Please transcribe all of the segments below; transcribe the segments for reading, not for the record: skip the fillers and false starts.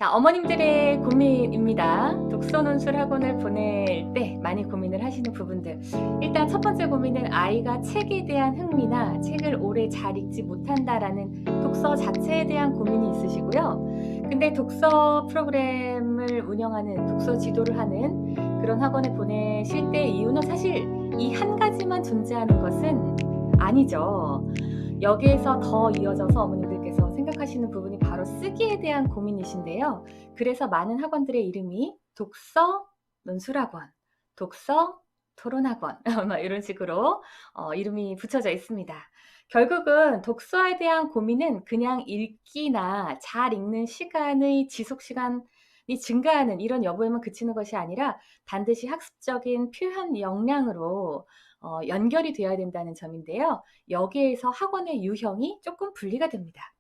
자, 어머님들의 고민입니다. 독서 논술 학원을 보낼 때 많이 고민을 하시는 부분들. 일단 첫 번째 고민은 아이가 책에 대한 흥미나 책을 오래 잘 읽지 못한다라는 독서 자체에 대한 고민이 있으시고요. 근데 독서 프로그램을 운영하는 독서 지도를 하는 그런 학원에 보내실 때 이유는 사실 이 한 가지만 존재하는 것은 아니죠. 여기에서 더 이어져서 어머님들께서 생각하시는 부분이 바로 쓰기에 대한 고민이신데요. 그래서 많은 학원들의 이름이 독서 논술학원, 독서 토론학원 막 이런 식으로 이름이 붙여져 있습니다. 결국은 독서에 대한 고민은 그냥 읽기나 잘 읽는 시간의 지속 시간이 증가하는 이런 여부에만 그치는 것이 아니라 반드시 학습적인 표현 역량으로 연결이 되어야 된다는 점인데요. 여기에서 학원의 유형이 조금 분리가 됩니다.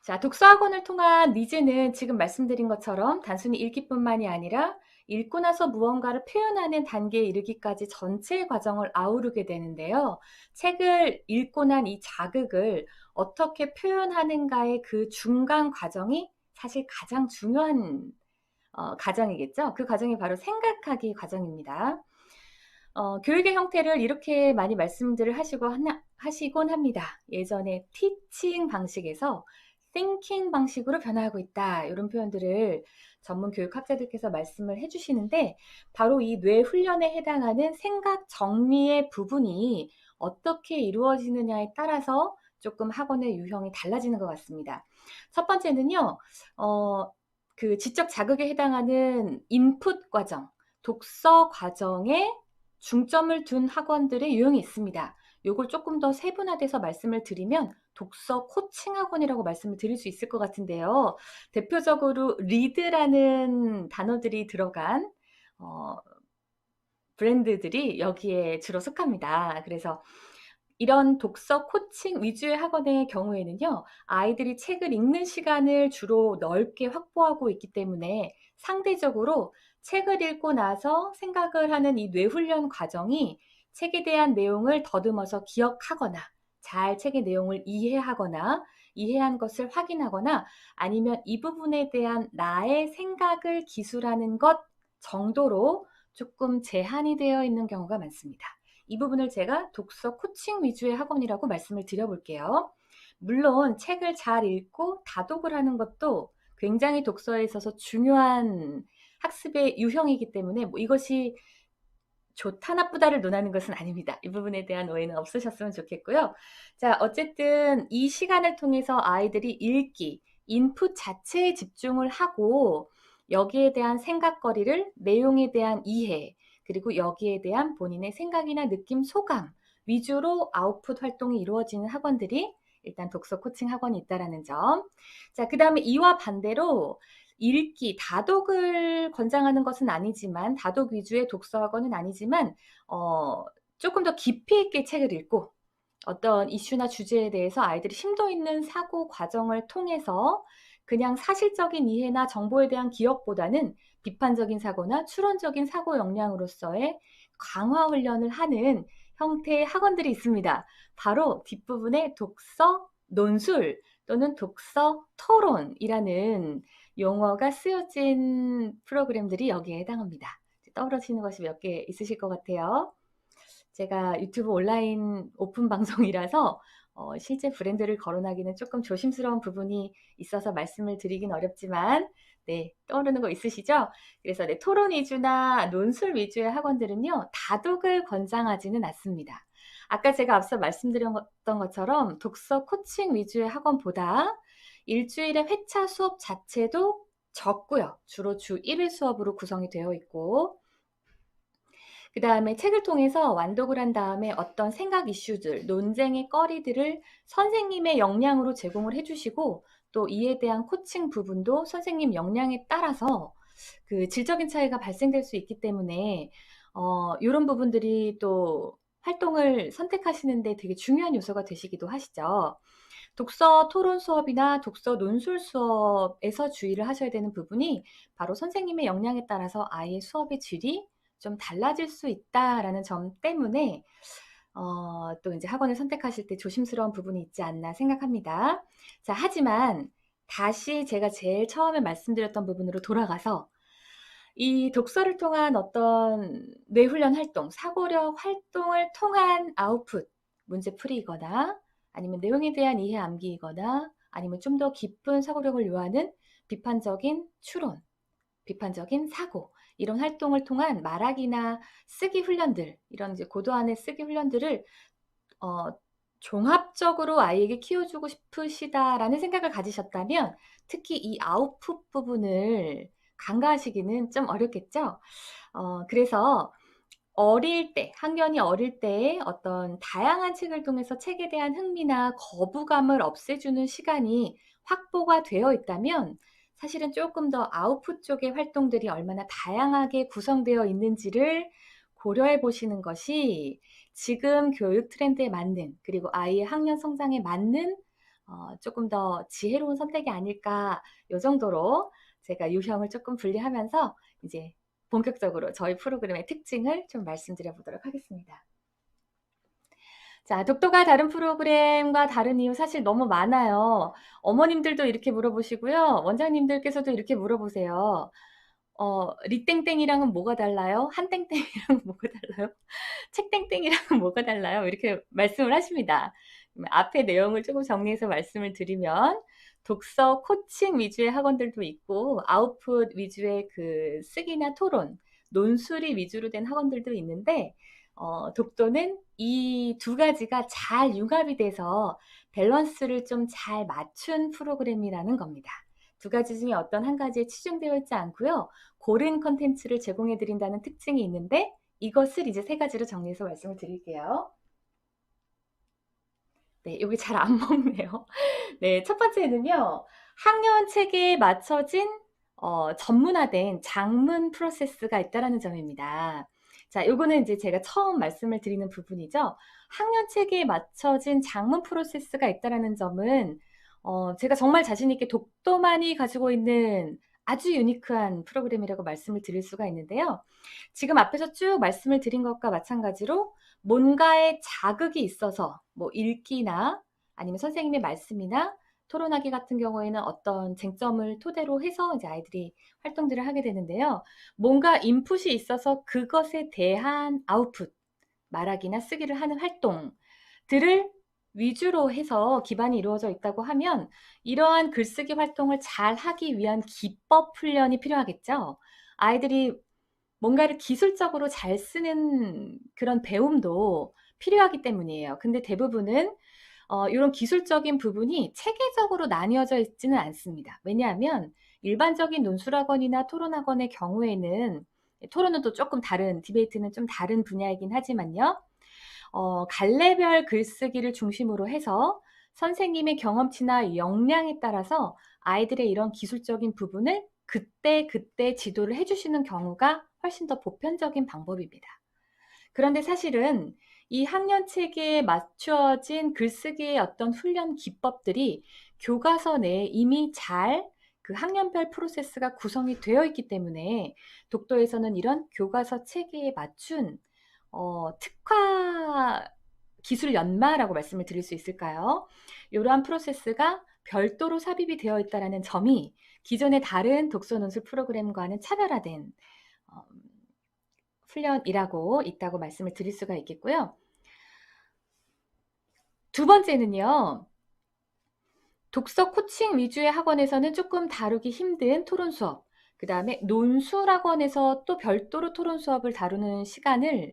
자, 독서학원을 통한 니즈는 지금 말씀드린 것처럼 단순히 읽기뿐만이 아니라 읽고 나서 무언가를 표현하는 단계에 이르기까지 전체 과정을 아우르게 되는데요. 책을 읽고 난 이 자극을 어떻게 표현하는가의 그 중간 과정이 사실 가장 중요한 과정이겠죠. 그 과정이 바로 생각하기 과정입니다. 교육의 형태를 이렇게 많이 말씀들을 하시곤 합니다. 예전에 티칭 방식에서 thinking 방식으로 변화하고 있다. 이런 표현들을 전문 교육학자들께서 말씀을 해주시는데 바로 이 뇌 훈련에 해당하는 생각 정리의 부분이 어떻게 이루어지느냐에 따라서 조금 학원의 유형이 달라지는 것 같습니다. 첫 번째는요, 그 지적 자극에 해당하는 인풋 과정, 독서 과정에 중점을 둔 학원들의 유형이 있습니다. 요걸 조금 더 세분화돼서 말씀을 드리면 독서 코칭 학원이라고 말씀을 드릴 수 있을 것 같은데요. 대표적으로 리드라는 단어들이 들어간 브랜드들이 여기에 주로 속합니다. 그래서 이런 독서 코칭 위주의 학원의 경우에는요, 아이들이 책을 읽는 시간을 주로 넓게 확보하고 있기 때문에 상대적으로 책을 읽고 나서 생각을 하는 이 뇌훈련 과정이 책에 대한 내용을 더듬어서 기억하거나 잘 책의 내용을 이해하거나 이해한 것을 확인하거나 아니면 이 부분에 대한 나의 생각을 기술하는 것 정도로 조금 제한이 되어 있는 경우가 많습니다. 이 부분을 제가 독서 코칭 위주의 학원이라고 말씀을 드려볼게요. 물론 책을 잘 읽고 다독을 하는 것도 굉장히 독서에 있어서 중요한 학습의 유형이기 때문에 이것이 좋다 나쁘다를 논하는 것은 아닙니다. 이 부분에 대한 오해는 없으셨으면 좋겠고요. 자, 어쨌든 이 시간을 통해서 아이들이 읽기, 인풋 자체에 집중을 하고 여기에 대한 생각거리를 내용에 대한 이해, 그리고 여기에 대한 본인의 생각이나 느낌, 소감 위주로 아웃풋 활동이 이루어지는 학원들이 일단 독서 코칭 학원이 있다라는 점. 자, 그 다음에 이와 반대로 읽기, 다독을 권장하는 것은 아니지만 다독 위주의 독서 학원은 아니지만 조금 더 깊이 있게 책을 읽고 어떤 이슈나 주제에 대해서 아이들이 심도 있는 사고 과정을 통해서 그냥 사실적인 이해나 정보에 대한 기억보다는 비판적인 사고나 추론적인 사고 역량으로서의 강화 훈련을 하는 형태의 학원들이 있습니다. 바로 뒷부분에 독서 논술 또는 독서 토론이라는 용어가 쓰여진 프로그램들이 여기에 해당합니다. 떠오르시는 것이 몇 개 있으실 것 같아요. 제가 유튜브 온라인 오픈 방송이라서 실제 브랜드를 거론하기는 조금 조심스러운 부분이 있어서 말씀을 드리긴 어렵지만 네, 떠오르는 거 있으시죠? 그래서 네, 토론 위주나 논술 위주의 학원들은요, 다독을 권장하지는 않습니다. 아까 제가 앞서 말씀드렸던 것처럼 독서 코칭 위주의 학원보다 일주일의 회차 수업 자체도 적고요. 주로 주 1회 수업으로 구성이 되어 있고 그 다음에 책을 통해서 완독을 한 다음에 어떤 생각 이슈들, 논쟁의 거리들을 선생님의 역량으로 제공을 해주시고 또 이에 대한 코칭 부분도 선생님 역량에 따라서 그 질적인 차이가 발생될 수 있기 때문에 이런 부분들이 또 활동을 선택하시는데 되게 중요한 요소가 되시기도 하시죠. 독서 토론 수업이나 독서 논술 수업에서 주의를 하셔야 되는 부분이 바로 선생님의 역량에 따라서 아이의 수업의 질이 좀 달라질 수 있다라는 점 때문에 또 이제 학원을 선택하실 때 조심스러운 부분이 있지 않나 생각합니다. 자, 하지만 다시 제가 제일 처음에 말씀드렸던 부분으로 돌아가서 이 독서를 통한 어떤 뇌훈련 활동, 사고력 활동을 통한 아웃풋, 문제풀이이거나 아니면 내용에 대한 이해 암기이거나 아니면 좀 더 깊은 사고력을 요하는 비판적인 추론, 비판적인 사고, 이런 활동을 통한 말하기나 쓰기 훈련들, 이런 이제 고도한의 쓰기 훈련들을 어, 종합적으로 아이에게 키워주고 싶으시다라는 생각을 가지셨다면 특히 이 아웃풋 부분을 간과하시기는 좀 어렵겠죠. 그래서 어릴 때, 학년이 어릴 때에 어떤 다양한 책을 통해서 책에 대한 흥미나 거부감을 없애주는 시간이 확보가 되어 있다면 사실은 조금 더 아웃풋 쪽의 활동들이 얼마나 다양하게 구성되어 있는지를 고려해 보시는 것이 지금 교육 트렌드에 맞는, 그리고 아이의 학년 성장에 맞는 조금 더 지혜로운 선택이 아닐까, 요 정도로 제가 유형을 조금 분리하면서 이제 본격적으로 저희 프로그램의 특징을 좀 말씀드려 보도록 하겠습니다. 자, 독도가 다른 프로그램과 다른 이유 사실 너무 많아요. 어머님들도 이렇게 물어보시고요. 원장님들께서도 이렇게 물어보세요. 리땡땡이랑은 뭐가 달라요? 한땡땡이랑은 뭐가 달라요? 책땡땡이랑은 뭐가 달라요? 이렇게 말씀을 하십니다. 앞에 내용을 조금 정리해서 말씀을 드리면 독서 코칭 위주의 학원들도 있고 아웃풋 위주의 그 쓰기나 토론, 논술이 위주로 된 학원들도 있는데 독도는 이 두 가지가 잘 융합이 돼서 밸런스를 좀 잘 맞춘 프로그램이라는 겁니다. 두 가지 중에 어떤 한 가지에 치중되어 있지 않고요. 고른 컨텐츠를 제공해 드린다는 특징이 있는데 이것을 이제 세 가지로 정리해서 말씀을 드릴게요. 네, 여기 잘 안 먹네요. 네, 첫 번째는요. 학년 책에 맞춰진 전문화된 장문 프로세스가 있다라는 점입니다. 자, 요거는 이제 제가 처음 말씀을 드리는 부분이죠. 학년 책에 맞춰진 장문 프로세스가 있다라는 점은 제가 정말 자신 있게 독도만이 가지고 있는 아주 유니크한 프로그램이라고 말씀을 드릴 수가 있는데요. 지금 앞에서 쭉 말씀을 드린 것과 마찬가지로 뭔가의 자극이 있어서 뭐 읽기나 아니면 선생님의 말씀이나 토론하기 같은 경우에는 어떤 쟁점을 토대로 해서 이제 아이들이 활동들을 하게 되는데요. 뭔가 인풋이 있어서 그것에 대한 아웃풋, 말하기나 쓰기를 하는 활동들을 위주로 해서 기반이 이루어져 있다고 하면 이러한 글쓰기 활동을 잘 하기 위한 기법 훈련이 필요하겠죠. 아이들이 뭔가를 기술적으로 잘 쓰는 그런 배움도 필요하기 때문이에요. 근데 대부분은 이런 기술적인 부분이 체계적으로 나뉘어져 있지는 않습니다. 왜냐하면 일반적인 논술학원이나 토론학원의 경우에는 토론은 또 조금 다른, 디베이트는 좀 다른 분야이긴 하지만요. 갈래별 글쓰기를 중심으로 해서 선생님의 경험치나 역량에 따라서 아이들의 이런 기술적인 부분을 그때 지도를 해주시는 경우가 훨씬 더 보편적인 방법입니다. 그런데 사실은 이 학년 체계에 맞춰진 글쓰기의 어떤 훈련 기법들이 교과서 내에 이미 잘 그 학년별 프로세스가 구성이 되어 있기 때문에 독도에서는 이런 교과서 체계에 맞춘 특화 기술 연마라고 말씀을 드릴 수 있을까요? 이러한 프로세스가 별도로 삽입이 되어 있다는 점이 기존의 다른 독서 논술 프로그램과는 차별화된 어, 훈련이라고 있다고 말씀을 드릴 수가 있겠고요. 두 번째는요. 독서 코칭 위주의 학원에서는 조금 다루기 힘든 토론 수업, 그 다음에 논술 학원에서 또 별도로 토론 수업을 다루는 시간을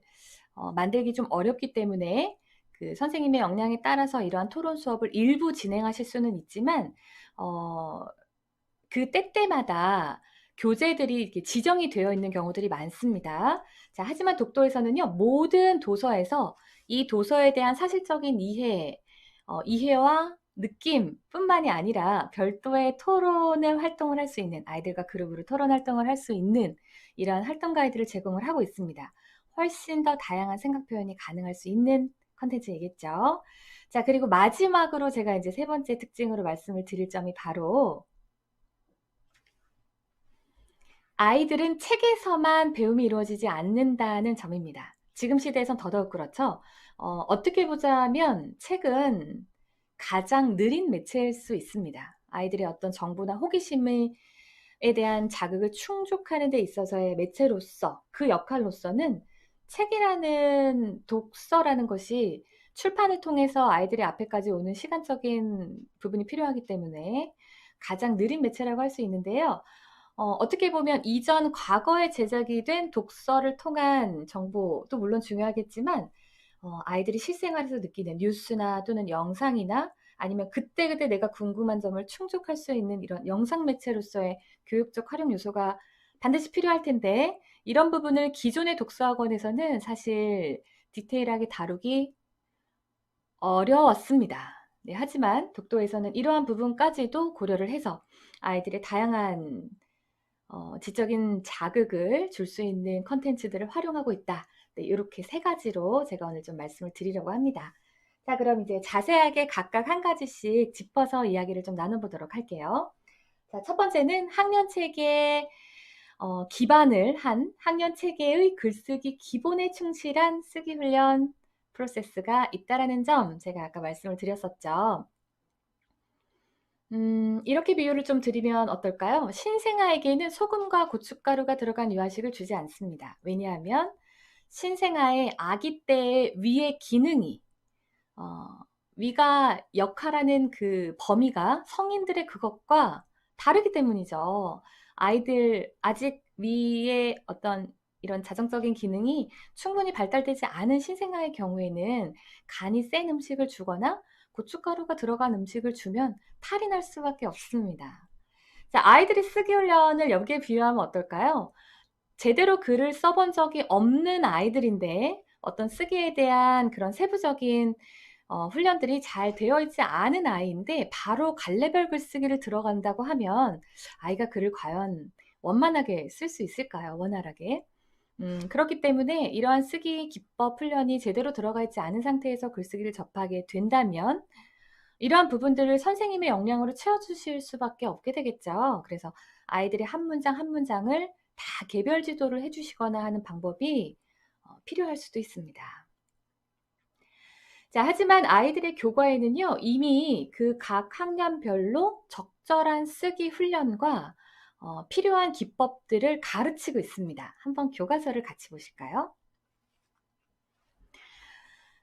만들기 좀 어렵기 때문에 그 선생님의 역량에 따라서 이러한 토론 수업을 일부 진행하실 수는 있지만 그 때때마다 교재들이 이렇게 지정이 되어 있는 경우들이 많습니다. 자, 하지만 독도에서는요, 모든 도서에서 이 도서에 대한 사실적인 이해와 느낌뿐만이 아니라 별도의 토론을 활동을 할 수 있는, 아이들과 그룹으로 토론 활동을 할 수 있는 이러한 활동 가이드를 제공을 하고 있습니다. 훨씬 더 다양한 생각 표현이 가능할 수 있는 컨텐츠이겠죠. 자, 그리고 마지막으로 제가 이제 세 번째 특징으로 말씀을 드릴 점이 바로 아이들은 책에서만 배움이 이루어지지 않는다는 점입니다. 지금 시대에선 더더욱 그렇죠. 어떻게 보자면 책은 가장 느린 매체일 수 있습니다. 아이들의 어떤 정보나 호기심에 대한 자극을 충족하는 데 있어서의 매체로서 그 역할로서는 책이라는 독서라는 것이 출판을 통해서 아이들의 앞에까지 오는 시간적인 부분이 필요하기 때문에 가장 느린 매체라고 할 수 있는데요. 어떻게 보면 이전 과거에 제작이 된 독서를 통한 정보도 물론 중요하겠지만 아이들이 실생활에서 느끼는 뉴스나 또는 영상이나 아니면 그때그때 내가 궁금한 점을 충족할 수 있는 이런 영상 매체로서의 교육적 활용 요소가 반드시 필요할 텐데 이런 부분을 기존의 독서학원에서는 사실 디테일하게 다루기 어려웠습니다. 네, 하지만 독도에서는 이러한 부분까지도 고려를 해서 아이들의 다양한 지적인 자극을 줄 수 있는 컨텐츠들을 활용하고 있다. 네, 이렇게 세 가지로 제가 오늘 좀 말씀을 드리려고 합니다. 자, 그럼 이제 자세하게 각각 한 가지씩 짚어서 이야기를 좀 나눠보도록 할게요. 자, 첫 번째는 학년체계에 기반을 한 학년체계의 글쓰기 기본에 충실한 쓰기 훈련 프로세스가 있다라는 점 제가 아까 말씀을 드렸었죠. 이렇게 비유를 좀 드리면 어떨까요? 신생아에게는 소금과 고춧가루가 들어간 유아식을 주지 않습니다. 왜냐하면 신생아의 아기 때의 위의 기능이 위가 역할하는 그 범위가 성인들의 그것과 다르기 때문이죠. 아이들 아직 위의 어떤 이런 자정적인 기능이 충분히 발달되지 않은 신생아의 경우에는 간이 센 음식을 주거나 고춧가루가 들어간 음식을 주면 탈이 날 수밖에 없습니다. 자, 아이들이 쓰기 훈련을 여기에 비유하면 어떨까요? 제대로 글을 써본 적이 없는 아이들인데 어떤 쓰기에 대한 그런 세부적인 훈련들이 잘 되어 있지 않은 아이인데 바로 갈래별 글쓰기를 들어간다고 하면 아이가 글을 과연 원만하게 쓸 수 있을까요? 원활하게. 그렇기 때문에 이러한 쓰기 기법 훈련이 제대로 들어가 있지 않은 상태에서 글쓰기를 접하게 된다면 이러한 부분들을 선생님의 역량으로 채워주실 수밖에 없게 되겠죠. 그래서 아이들이 한 문장 한 문장을 다 개별 지도를 해주시거나 하는 방법이 필요할 수도 있습니다. 자, 하지만 아이들의 교과에는요, 이미 그 각 학년별로 적절한 쓰기 훈련과 필요한 기법들을 가르치고 있습니다. 한번 교과서를 같이 보실까요?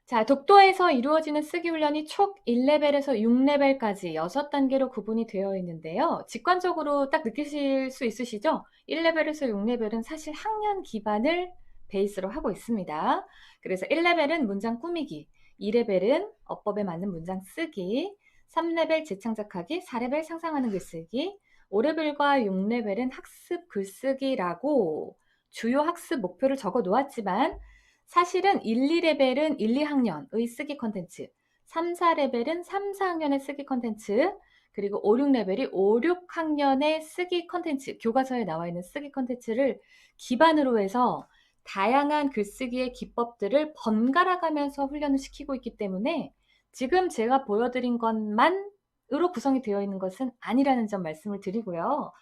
자, 독도에서 이루어지는 쓰기 훈련이 촉 1레벨에서 6레벨까지 6단계로 구분이 되어 있는데요. 직관적으로 딱 느끼실 수 있으시죠? 1레벨에서 6레벨은 사실 학년 기반을 베이스로 하고 있습니다. 그래서 1레벨은 문장 꾸미기, 2레벨은 어법에 맞는 문장 쓰기, 3레벨 재창작하기, 4레벨 상상하는 글쓰기, 5레벨과 6레벨은 학습 글쓰기라고 주요 학습 목표를 적어 놓았지만 사실은 1, 2레벨은 1, 2학년의 쓰기 컨텐츠, 3, 4레벨은 3, 4학년의 쓰기 컨텐츠, 그리고 5, 6레벨이 5, 6학년의 쓰기 컨텐츠, 교과서에 나와 있는 쓰기 컨텐츠를 기반으로 해서 다양한 글쓰기의 기법들을 번갈아 가면서 훈련을 시키고 있기 때문에 지금 제가 보여드린 것만으로 구성이 되어 있는 것은 아니라는 점 말씀을 드리고요.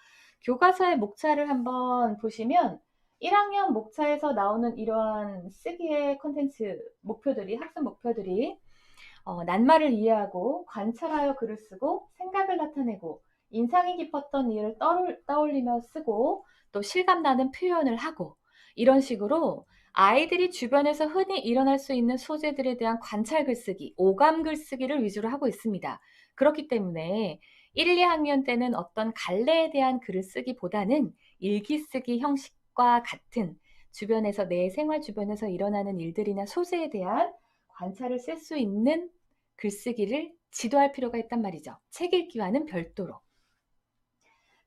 교과서의 목차를 한번 보시면 1학년 목차에서 나오는 이러한 쓰기의 콘텐츠 목표들이, 학습 목표들이 낱말을 이해하고 관찰하여 글을 쓰고 생각을 나타내고 인상이 깊었던 일을 떠올리며 쓰고 또 실감나는 표현을 하고 이런 식으로 아이들이 주변에서 흔히 일어날 수 있는 소재들에 대한 관찰 글쓰기, 오감 글쓰기를 위주로 하고 있습니다. 그렇기 때문에 1, 2학년 때는 어떤 갈래에 대한 글을 쓰기보다는 일기 쓰기 형식과 같은 주변에서 내 생활 주변에서 일어나는 일들이나 소재에 대한 관찰을 쓸 수 있는 글쓰기를 지도할 필요가 있단 말이죠. 책 읽기와는 별도로.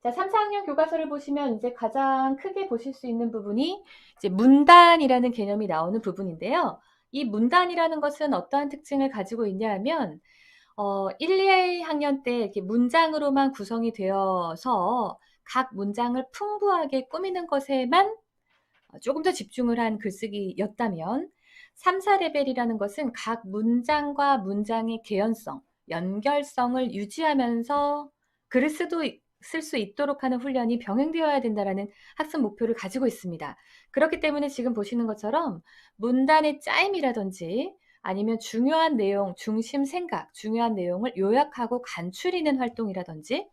자, 3, 4학년 교과서를 보시면 이제 가장 크게 보실 수 있는 부분이 이제 문단이라는 개념이 나오는 부분인데요. 이 문단이라는 것은 어떠한 특징을 가지고 있냐 하면 1, 2학년 때 이렇게 문장으로만 구성이 되어서 각 문장을 풍부하게 꾸미는 것에만 조금 더 집중을 한 글쓰기였다면 3, 4레벨이라는 것은 각 문장과 문장의 개연성, 연결성을 유지하면서 글을 쓸 수 있도록 하는 훈련이 병행되어야 된다는 학습 목표를 가지고 있습니다. 그렇기 때문에 지금 보시는 것처럼 문단의 짜임이라든지 아니면 중요한 내용, 중심 생각, 중요한 내용을 요약하고 간추리는 활동이라든지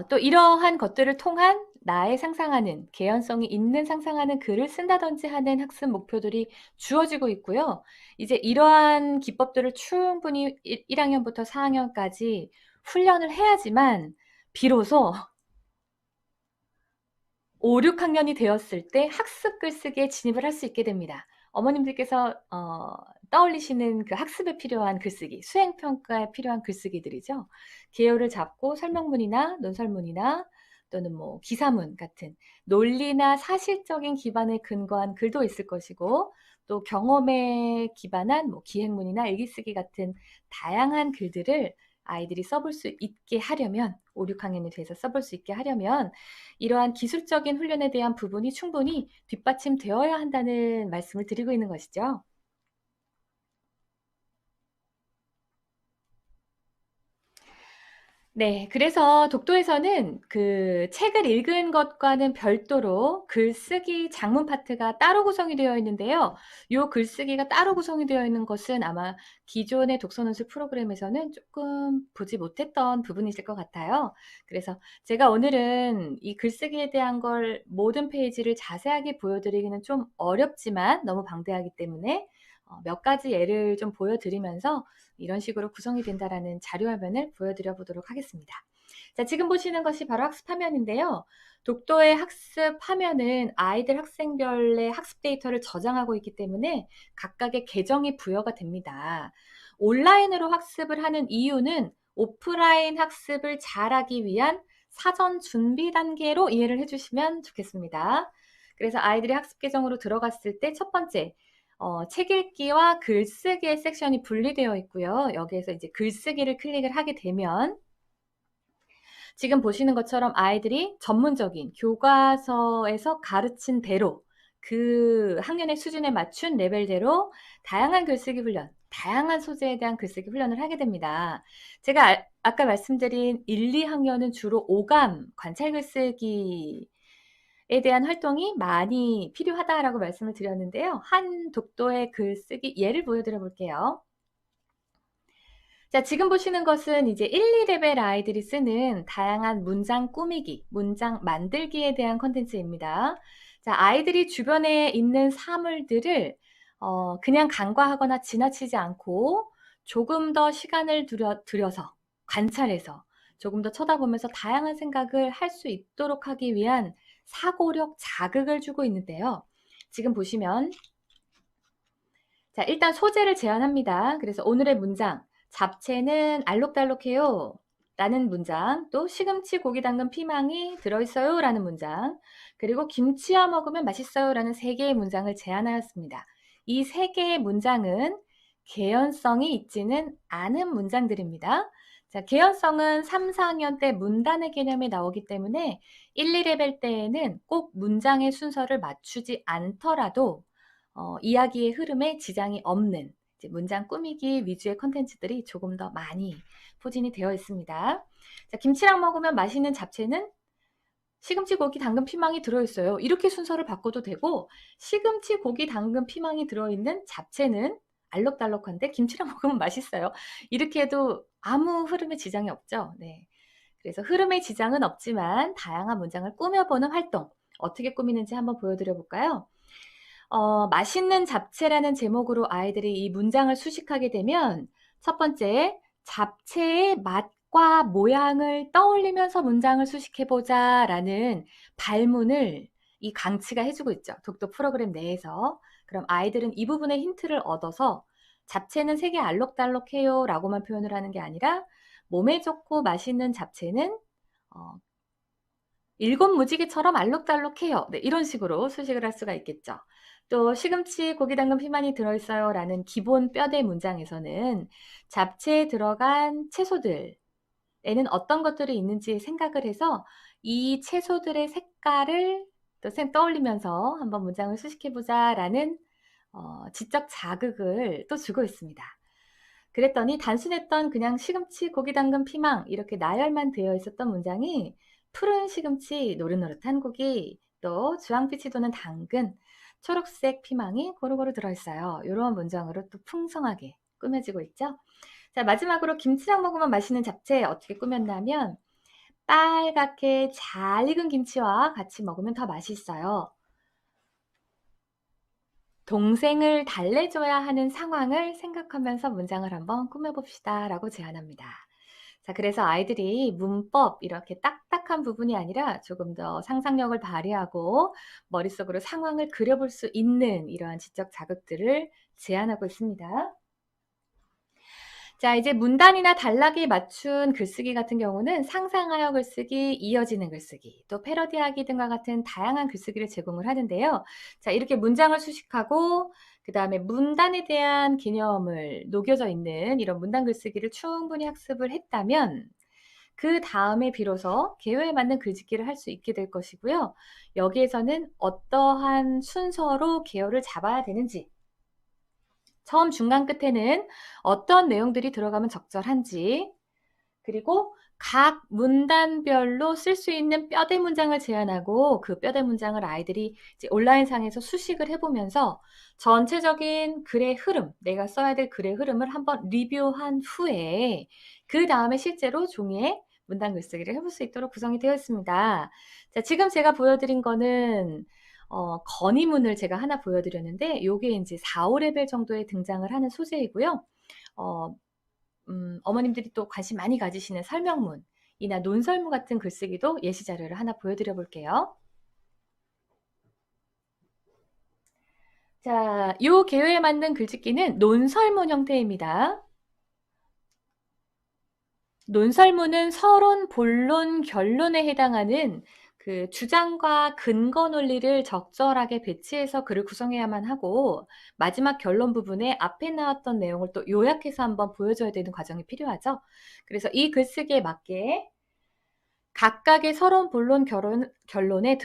또 이러한 것들을 통한 나의 상상하는, 개연성이 있는 상상하는 글을 쓴다든지 하는 학습 목표들이 주어지고 있고요. 이제 이러한 기법들을 충분히 1학년부터 4학년까지 훈련을 해야지만 비로소 5, 6학년이 되었을 때 학습 글쓰기에 진입을 할 수 있게 됩니다. 어머님들께서 떠올리시는 그 학습에 필요한 글쓰기, 수행평가에 필요한 글쓰기들이죠. 개요를 잡고 설명문이나 논설문이나 또는 뭐 기사문 같은 논리나 사실적인 기반에 근거한 글도 있을 것이고, 또 경험에 기반한 뭐 기행문이나 일기쓰기 같은 다양한 글들을 아이들이 써볼 수 있게 하려면, 5, 6학년이 돼서 써볼 수 있게 하려면 이러한 기술적인 훈련에 대한 부분이 충분히 뒷받침되어야 한다는 말씀을 드리고 있는 것이죠. 네, 그래서 독도에서는 그 책을 읽은 것과는 별도로 글쓰기 장문 파트가 따로 구성이 되어 있는데요. 이 글쓰기가 따로 구성이 되어 있는 것은 아마 기존의 독서논술 프로그램에서는 조금 보지 못했던 부분이실 것 같아요. 그래서 제가 오늘은 이 글쓰기에 대한 걸 모든 페이지를 자세하게 보여드리기는 좀 어렵지만 너무 방대하기 때문에 몇 가지 예를 좀 보여드리면서 이런 식으로 구성이 된다라는 자료 화면을 보여드려 보도록 하겠습니다. 자, 지금 보시는 것이 바로 학습 화면인데요. 독도의 학습 화면은 아이들 학생별의 학습 데이터를 저장하고 있기 때문에 각각의 계정이 부여가 됩니다. 온라인으로 학습을 하는 이유는 오프라인 학습을 잘하기 위한 사전 준비 단계로 이해를 해주시면 좋겠습니다. 그래서 아이들이 학습 계정으로 들어갔을 때 첫 번째, 책 읽기와 글쓰기의 섹션이 분리되어 있고요. 여기에서 이제 글쓰기를 클릭을 하게 되면 지금 보시는 것처럼 아이들이 전문적인 교과서에서 가르친 대로 그 학년의 수준에 맞춘 레벨대로 다양한 글쓰기 훈련, 다양한 소재에 대한 글쓰기 훈련을 하게 됩니다. 제가 아까 말씀드린 1, 2학년은 주로 오감, 관찰 글쓰기 에 대한 활동이 많이 필요하다라고 말씀을 드렸는데요. 한 독도의 글쓰기 예를 보여드려 볼게요. 자, 지금 보시는 것은 이제 1, 2레벨 아이들이 쓰는 다양한 문장 꾸미기, 문장 만들기에 대한 컨텐츠입니다. 자, 아이들이 주변에 있는 사물들을 그냥 간과하거나 지나치지 않고 조금 더 시간을 들여서 관찰해서 조금 더 쳐다보면서 다양한 생각을 할 수 있도록 하기 위한 사고력 자극을 주고 있는데요. 지금 보시면 자, 일단 소재를 제안합니다. 그래서 오늘의 문장, 잡채는 알록달록해요 라는 문장, 또 시금치, 고기, 당근, 피망이 들어있어요 라는 문장, 그리고 김치와 먹으면 맛있어요 라는 3개의 문장을 제안하였습니다. 이 3개의 문장은 개연성이 있지는 않은 문장들입니다. 자, 개연성은 3, 4학년 때 문단의 개념에 나오기 때문에 1, 2레벨 때에는 꼭 문장의 순서를 맞추지 않더라도 이야기의 흐름에 지장이 없는 이제 문장 꾸미기 위주의 컨텐츠들이 조금 더 많이 포진이 되어 있습니다. 자, 김치랑 먹으면 맛있는 잡채는 시금치, 고기, 당근, 피망이 들어있어요. 이렇게 순서를 바꿔도 되고, 시금치, 고기, 당근, 피망이 들어있는 잡채는 알록달록한데 김치랑 먹으면 맛있어요. 이렇게 해도 아무 흐름에 지장이 없죠. 네. 그래서 흐름에 지장은 없지만 다양한 문장을 꾸며보는 활동, 어떻게 꾸미는지 한번 보여드려 볼까요? 맛있는 잡채라는 제목으로 아이들이 이 문장을 수식하게 되면 첫 번째, 잡채의 맛과 모양을 떠올리면서 문장을 수식해보자 라는 발문을 이 강치가 해주고 있죠. 독도 프로그램 내에서. 그럼 아이들은 이 부분의 힌트를 얻어서 잡채는 색이 알록달록해요 라고만 표현을 하는 게 아니라 몸에 좋고 맛있는 잡채는 일곱 무지개처럼 알록달록해요. 네, 이런 식으로 수식을 할 수가 있겠죠. 또 시금치, 고기, 당근, 피망이 들어있어요 라는 기본 뼈대 문장에서는 잡채에 들어간 채소들에는 어떤 것들이 있는지 생각을 해서 이 채소들의 색깔을 또 떠올리면서 한번 문장을 수식해보자 라는 지적 자극을 또 주고 있습니다. 그랬더니 단순했던 그냥 시금치, 고기, 당근, 피망 이렇게 나열만 되어 있었던 문장이 푸른 시금치, 노릇노릇한 고기, 또 주황빛이 도는 당근, 초록색 피망이 고루고루 들어있어요. 이런 문장으로 또 풍성하게 꾸며지고 있죠. 자, 마지막으로 김치랑 먹으면 맛있는 잡채 어떻게 꾸몄냐면 빨갛게 잘 익은 김치와 같이 먹으면 더 맛있어요. 동생을 달래줘야 하는 상황을 생각하면서 문장을 한번 꾸며봅시다 라고 제안합니다. 자, 그래서 아이들이 문법 이렇게 딱딱한 부분이 아니라 조금 더 상상력을 발휘하고 머릿속으로 상황을 그려볼 수 있는 이러한 지적 자극들을 제안하고 있습니다. 자, 이제 문단이나 단락에 맞춘 글쓰기 같은 경우는 상상하여 글쓰기, 이어지는 글쓰기, 또 패러디하기 등과 같은 다양한 글쓰기를 제공을 하는데요. 자, 이렇게 문장을 수식하고 그다음에 문단에 대한 개념을 녹여져 있는 이런 문단 글쓰기를 충분히 학습을 했다면 그 다음에 비로소 개요에 맞는 글짓기를 할 수 있게 될 것이고요. 여기에서는 어떠한 순서로 개요를 잡아야 되는지, 처음, 중간, 끝에는 어떤 내용들이 들어가면 적절한지, 그리고 각 문단별로 쓸 수 있는 뼈대 문장을 제안하고 그 뼈대 문장을 아이들이 이제 온라인상에서 수식을 해보면서 전체적인 글의 흐름, 내가 써야 될 글의 흐름을 한번 리뷰한 후에 그 다음에 실제로 종이에 문단 글쓰기를 해볼 수 있도록 구성이 되어 있습니다. 자, 지금 제가 보여드린 거는 건의문을 제가 하나 보여드렸는데 요게 이제 4, 5레벨 정도에 등장을 하는 소재이고요. 어머님들이 또 관심 많이 가지시는 설명문이나 논설문 같은 글쓰기도 예시 자료를 하나 보여드려 볼게요. 자, 요 개요에 맞는 글짓기는 논설문 형태입니다. 논설문은 서론, 본론, 결론에 해당하는 그 주장과 근거 논리를 적절하게 배치해서 글을 구성해야만 하고 마지막 결론 부분에 앞에 나왔던 내용을 또 요약해서 한번 보여줘야 되는 과정이 필요하죠. 그래서 이 글쓰기에 맞게 각각의 서론, 본론, 결론에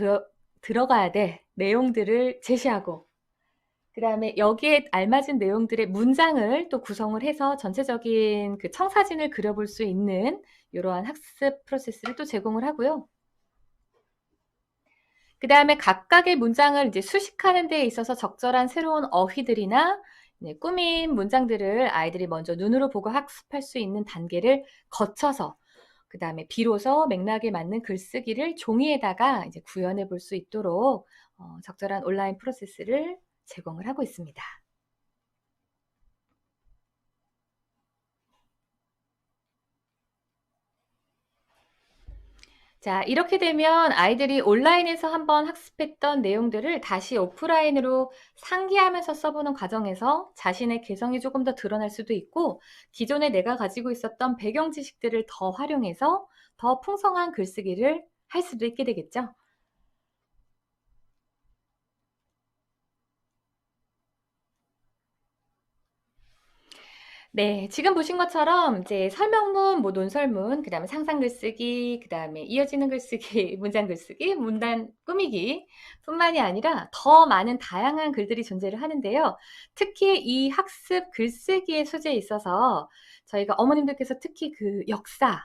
들어가야 될 내용들을 제시하고 그 다음에 여기에 알맞은 내용들의 문장을 또 구성을 해서 전체적인 그 청사진을 그려볼 수 있는 이러한 학습 프로세스를 또 제공을 하고요. 그 다음에 각각의 문장을 이제 수식하는 데 있어서 적절한 새로운 어휘들이나 꾸민 문장들을 아이들이 먼저 눈으로 보고 학습할 수 있는 단계를 거쳐서 그 다음에 비로소 맥락에 맞는 글쓰기를 종이에다가 이제 구현해 볼 수 있도록 적절한 온라인 프로세스를 제공을 하고 있습니다. 자, 이렇게 되면 아이들이 온라인에서 한번 학습했던 내용들을 다시 오프라인으로 상기하면서 써보는 과정에서 자신의 개성이 조금 더 드러날 수도 있고 기존에 내가 가지고 있었던 배경 지식들을 더 활용해서 더 풍성한 글쓰기를 할 수도 있게 되겠죠. 네, 지금 보신 것처럼 이제 설명문, 뭐 논설문, 그 다음에 상상 글쓰기, 그 다음에 이어지는 글쓰기, 문장 글쓰기, 문단 꾸미기 뿐만이 아니라 더 많은 다양한 글들이 존재를 하는데요. 특히 이 학습 글쓰기의 소재에 있어서 저희가 어머님들께서 특히 그 역사,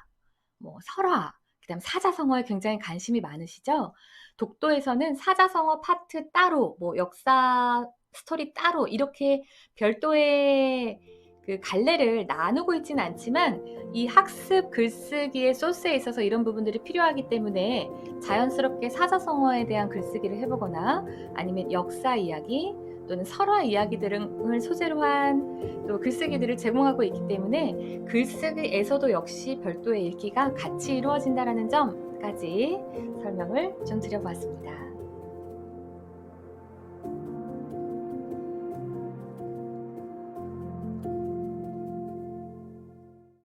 뭐 설화, 그 다음 사자성어에 굉장히 관심이 많으시죠? 독도에서는 사자성어 파트 따로, 뭐 역사 스토리 따로 이렇게 별도의 그 갈래를 나누고 있지는 않지만 이 학습 글쓰기의 소스에 있어서 이런 부분들이 필요하기 때문에 자연스럽게 사자성어에 대한 글쓰기를 해보거나 아니면 역사 이야기 또는 설화 이야기 등을 소재로 한 또 글쓰기들을 제공하고 있기 때문에 글쓰기에서도 역시 별도의 읽기가 같이 이루어진다는 점까지 설명을 좀 드려보았습니다.